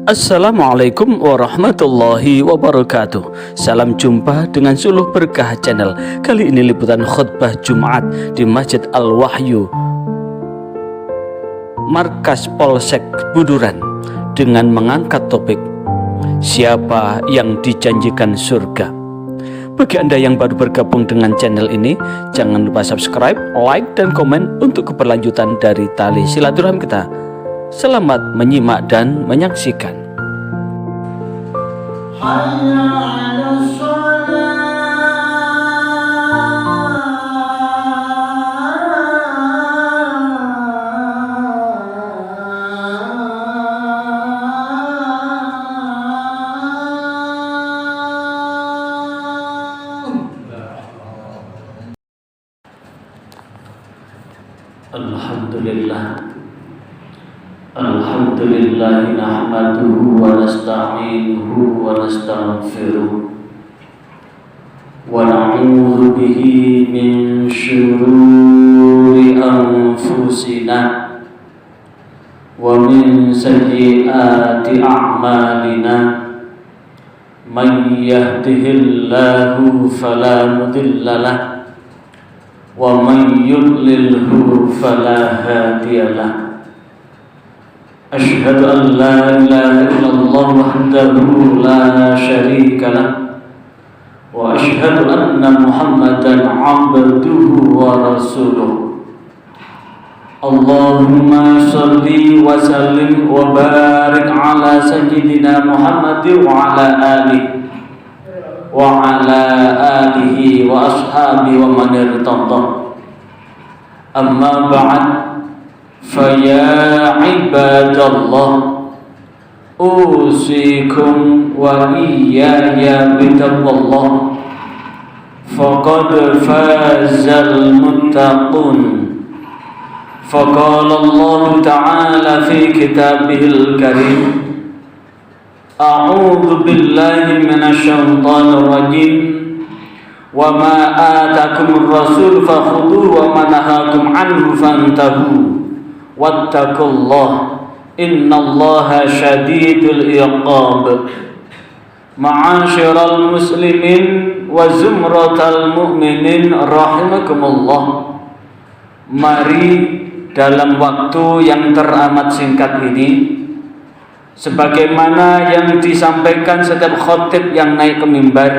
Assalamualaikum warahmatullahi wabarakatuh. Salam jumpa dengan Suluh Berkah Channel. Kali ini liputan khutbah Jumat di Masjid Al-Wahyu, Markas Polsek Buduran, dengan mengangkat topik siapa yang dijanjikan surga. Bagi Anda yang baru bergabung dengan channel ini, jangan lupa subscribe, like, dan komen untuk keberlanjutan dari tali silaturahmi kita. Selamat menyimak dan menyaksikan. Alhamdulillah nahmaduhu wa nasta'inuhu wa nastaghfiruh wa na'udzu bihi min syururi anfusina wa min sayyiati a'malina. Man yahdihillahu fala mudilla lahu wa man yudlilhu fala hadiya lahu. Asyhadu an la ilaha illallah wahdahu la syarika lah wa asyhadu anna Muhammadan abduhu wa rasuluh. Allahumma shalli wa sallim wa barik ala sayyidina Muhammad wa ala alihi wa ashabihi wa man irtadah. Amma ba'd, faya ibadallah, usikum wa iyaya bitaqwallah, faqad fazal muttaqun. Faqala Allah ta'ala fi kitabihil karim, a'udzu billahi minasy syaithanir rajim, wa ma atakumur rasul fakhudhuhu wa ma nahakum anhu fantahu wattaqullah innallaha syadidul iqab. Ma'asyiral muslimin wa zumratal mu'minin rahimakumullah. Mari dalam waktu yang teramat singkat ini, sebagaimana yang disampaikan setiap khatib yang naik ke mimbar,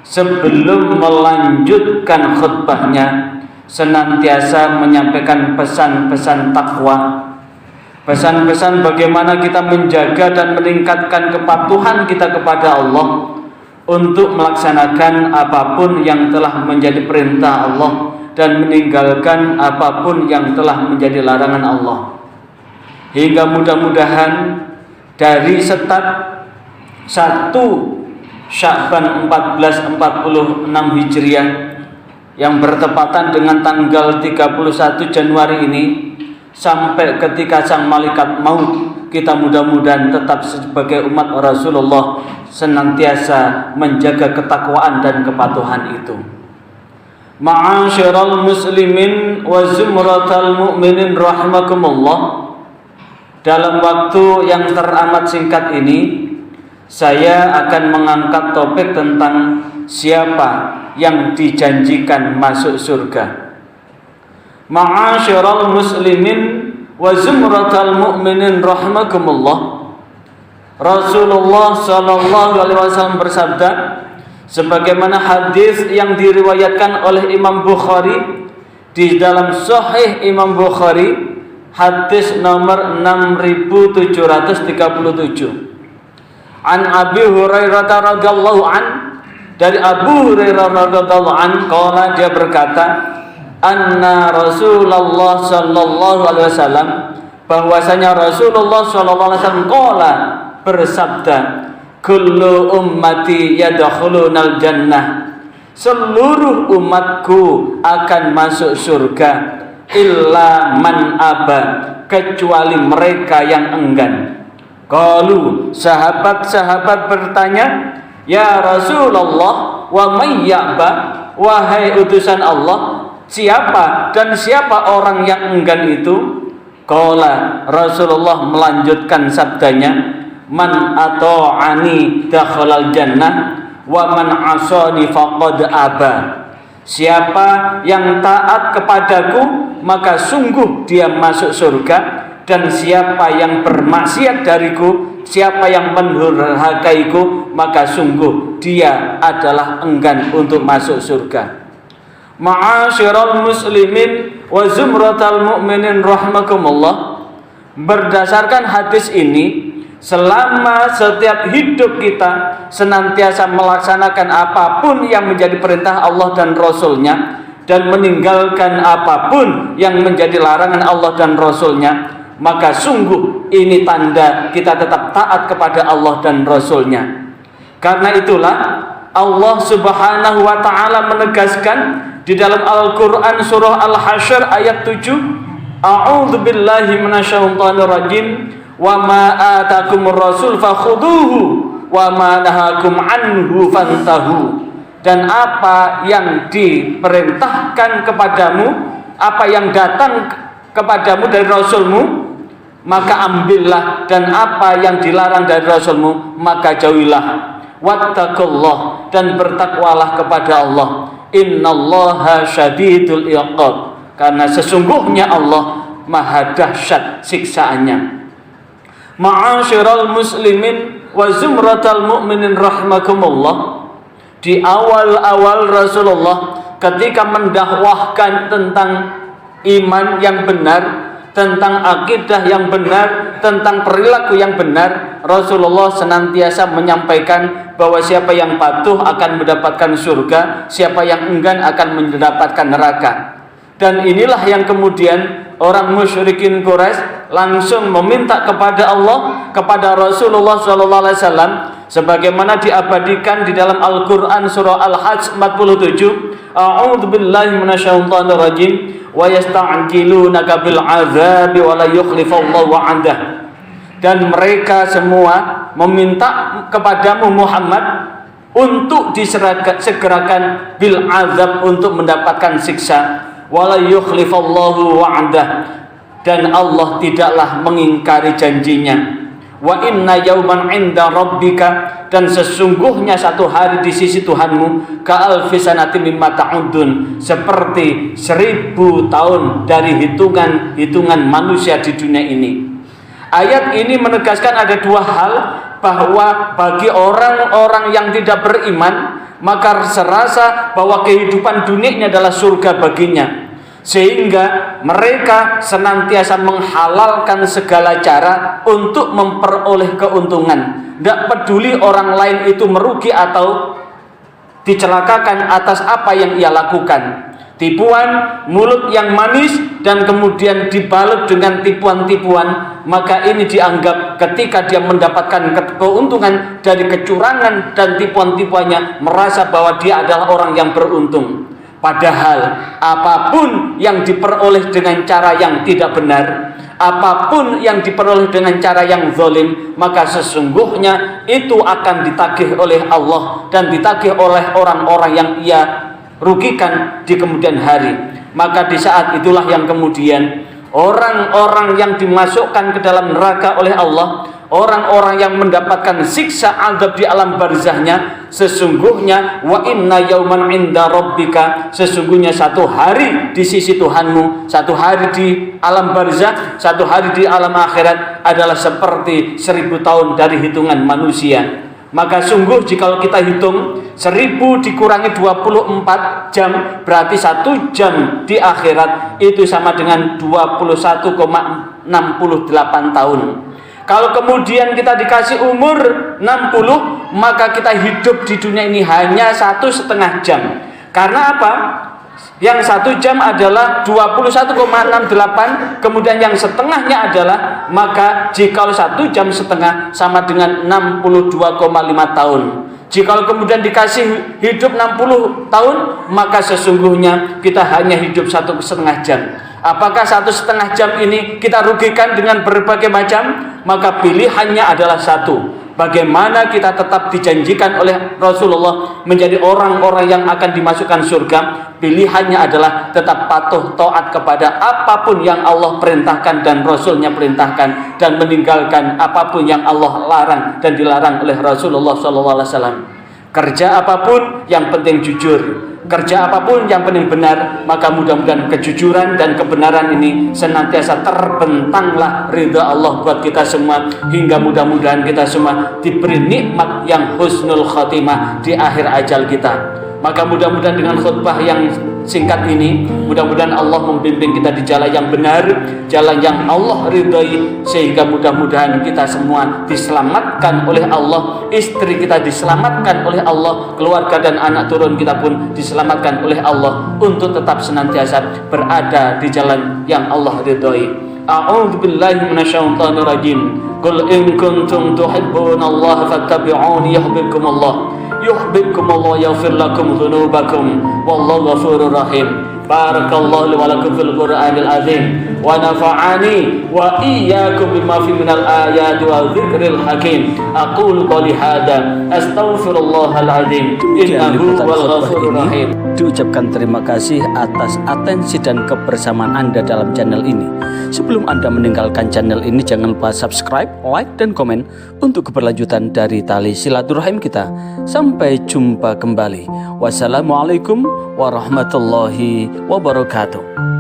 sebelum melanjutkan khutbahnya senantiasa menyampaikan pesan-pesan takwa, pesan-pesan bagaimana kita menjaga dan meningkatkan kepatuhan kita kepada Allah untuk melaksanakan apapun yang telah menjadi perintah Allah dan meninggalkan apapun yang telah menjadi larangan Allah. Hingga mudah-mudahan dari start 1 Sya'ban 1446 Hijriah yang bertepatan dengan tanggal 31 Januari ini, sampai ketika sang malaikat maut, kita mudah-mudahan tetap sebagai umat Rasulullah senantiasa menjaga ketakwaan dan kepatuhan itu. Ma'asyiral muslimin wa zumratal mu'minin rahimakumullah. Dalam waktu yang teramat singkat ini, saya akan mengangkat topik tentang siapa yang dijanjikan masuk surga. Ma'asyiral muslimin wa zumratal mu'minin rahimakumullah. Rasulullah sallallahu alaihi wasallam bersabda, sebagaimana hadis yang diriwayatkan oleh Imam Bukhari di dalam Sahih Imam Bukhari, hadis nomor 6737. An Abi Hurairah radhiyallahu an, dari Abu Hurairah radhiyallahu an, qala, dia berkata, anna Rasulullah sallallahu alaihi wasallam, bahwasanya Rasulullah sallallahu alaihi wasallam qala, bersabda, kullu ummati yadkhulunal jannah, seluruh umatku akan masuk surga, illa man aba, kecuali mereka yang enggan. Qalu, sahabat-sahabat bertanya, ya Rasulullah, wa may ya'ba, wahai utusan Allah, siapa dan siapa orang yang enggan itu? Qala, Rasulullah melanjutkan sabdanya, man ata'ani dakhalal jannah wa man asani faqad aba. Siapa yang taat kepadaku maka sungguh dia masuk surga, dan siapa yang bermaksiat dariku, siapa yang mendurhakaiku, maka sungguh dia adalah enggan untuk masuk surga. Ma'asyiral muslimin wa zumratal mu'minin rahimakumullah. Berdasarkan hadis ini, selama setiap hidup kita senantiasa melaksanakan apapun yang menjadi perintah Allah dan Rasul-Nya, dan meninggalkan apapun yang menjadi larangan Allah dan Rasul-Nya, maka sungguh ini tanda kita tetap taat kepada Allah dan Rasul-Nya. Karena itulah Allah Subhanahu wa ta'ala menegaskan di dalam Al-Quran surah Al-Hasyr ayat 7, A'udzu billahi minasyaitonir rajim, wa ma atakumur rasul fakhuduhu wa ma nahakum anhu fantahu. Dan apa yang diperintahkan kepadamu, apa yang datang kepadamu dari Rasulmu, maka ambillah, dan apa yang dilarang dari Rasulmu maka jauhilah. Wattaqullah, dan bertakwalah kepada Allah. Innallaha syadidul iqab, karena sesungguhnya Allah maha dahsyat siksaannya. Ma'asyiral muslimin wa zumratal mu'minin rahimakumullah. Di awal-awal Rasulullah ketika mendakwahkan tentang iman yang benar, tentang akidah yang benar, tentang perilaku yang benar, Rasulullah senantiasa menyampaikan bahwa siapa yang patuh akan mendapatkan surga, siapa yang enggan akan mendapatkan neraka. Dan inilah yang kemudian orang musyrikin Quraisy langsung meminta kepada Allah, kepada Rasulullah SAW, sebagaimana diabadikan di dalam Al-Quran surah Al-Hajj 47, A'udzu billahi minasyaitonir rajim, wa yasta'jilunaka bil 'adzabi wa la yukhlifallahu wa'dah. Dan mereka semua meminta kepadamu Muhammad untuk disegerakan bil 'adzab, untuk mendapatkan siksa, wa la yukhlifallahu wa'dah, dan Allah tidaklah mengingkari janjinya. Wa inna yauman 'inda rabbika, dan sesungguhnya satu hari di sisi Tuhanmu, ka'alfi sanatin mimma ta'udun, seperti 1000 tahun dari hitungan manusia di dunia ini. Ayat ini menegaskan ada dua hal, bahwa bagi orang-orang yang tidak beriman maka serasa bahwa kehidupan dunia ini adalah surga baginya, sehingga mereka senantiasa menghalalkan segala cara untuk memperoleh keuntungan. Tidak peduli orang lain itu merugi atau dicelakakan atas apa yang ia lakukan. Tipuan, mulut yang manis, dan kemudian dibalut dengan tipuan-tipuan, maka ini dianggap ketika dia mendapatkan keuntungan dari kecurangan dan tipuan-tipuannya, merasa bahwa dia adalah orang yang beruntung. Padahal apapun yang diperoleh dengan cara yang tidak benar, apapun yang diperoleh dengan cara yang zalim, maka sesungguhnya itu akan ditagih oleh Allah dan ditagih oleh orang-orang yang ia rugikan di kemudian hari. Maka di saat itulah yang kemudian orang-orang yang dimasukkan ke dalam neraka oleh Allah, orang-orang yang mendapatkan siksa azab di alam barzahnya, sesungguhnya wa inna yauman 'inda rabbika, sesungguhnya satu hari di sisi Tuhanmu, satu hari di alam barzah, satu hari di alam akhirat adalah seperti 1000 tahun dari hitungan manusia. Maka sungguh jika kita hitung 1000 dikurangi 24 jam, berarti 1 jam di akhirat itu sama dengan 21,68 tahun. Kalau kemudian kita dikasih umur 60, maka kita hidup di dunia ini hanya 1,5 jam. Karena apa? Yang 1 jam adalah 21,68, kemudian yang setengahnya adalah, maka jika 1 jam setengah sama dengan 62,5 tahun. Jika kemudian dikasih hidup 60 tahun, maka sesungguhnya kita hanya hidup 1,5 jam. Apakah 1,5 jam ini kita rugikan dengan berbagai macam? Maka pilihannya adalah satu, bagaimana kita tetap dijanjikan oleh Rasulullah menjadi orang-orang yang akan dimasukkan surga. Pilihannya adalah tetap patuh taat kepada apapun yang Allah perintahkan dan Rasulnya perintahkan, dan meninggalkan apapun yang Allah larang dan dilarang oleh Rasulullah SAW. Kerja apapun yang penting jujur, kerja apapun yang penting benar. Maka mudah-mudahan kejujuran dan kebenaran ini senantiasa terbentanglah ridha Allah buat kita semua, hingga mudah-mudahan kita semua diberi nikmat yang husnul khotimah di akhir ajal kita. Maka mudah-mudahan dengan khutbah yang singkat ini, mudah-mudahan Allah membimbing kita di jalan yang benar, jalan yang Allah ridhai, sehingga mudah-mudahan kita semua diselamatkan oleh Allah, istri kita diselamatkan oleh Allah, keluarga dan anak turun kita pun diselamatkan oleh Allah, untuk tetap senantiasa berada di jalan yang Allah ridhai. A'udzu billahi minasyaitonir rajim. Qul in kuntum tuhibbunallaha fattabi'uni yuhibbukumullah. Yuhibbukumullah yaghfir lakum dzunubakum wallahu ghafurur rahim. Barakallahu li wa lakum fil Qur'anil azim wa nafa'ani wa iyyakum bima fi minal ayati wa dzikril hakim. Aqulu qouli hadza astaghfirullahal azim innahu wal ghafurur rahim. Diucapkan terima kasih atas atensi dan kebersamaan Anda dalam channel ini. Sebelum Anda meninggalkan channel ini, jangan lupa subscribe, like, dan komen untuk keberlanjutan dari tali silaturahim kita. Sampai jumpa kembali. Wassalamualaikum warahmatullahi wabarakatuh.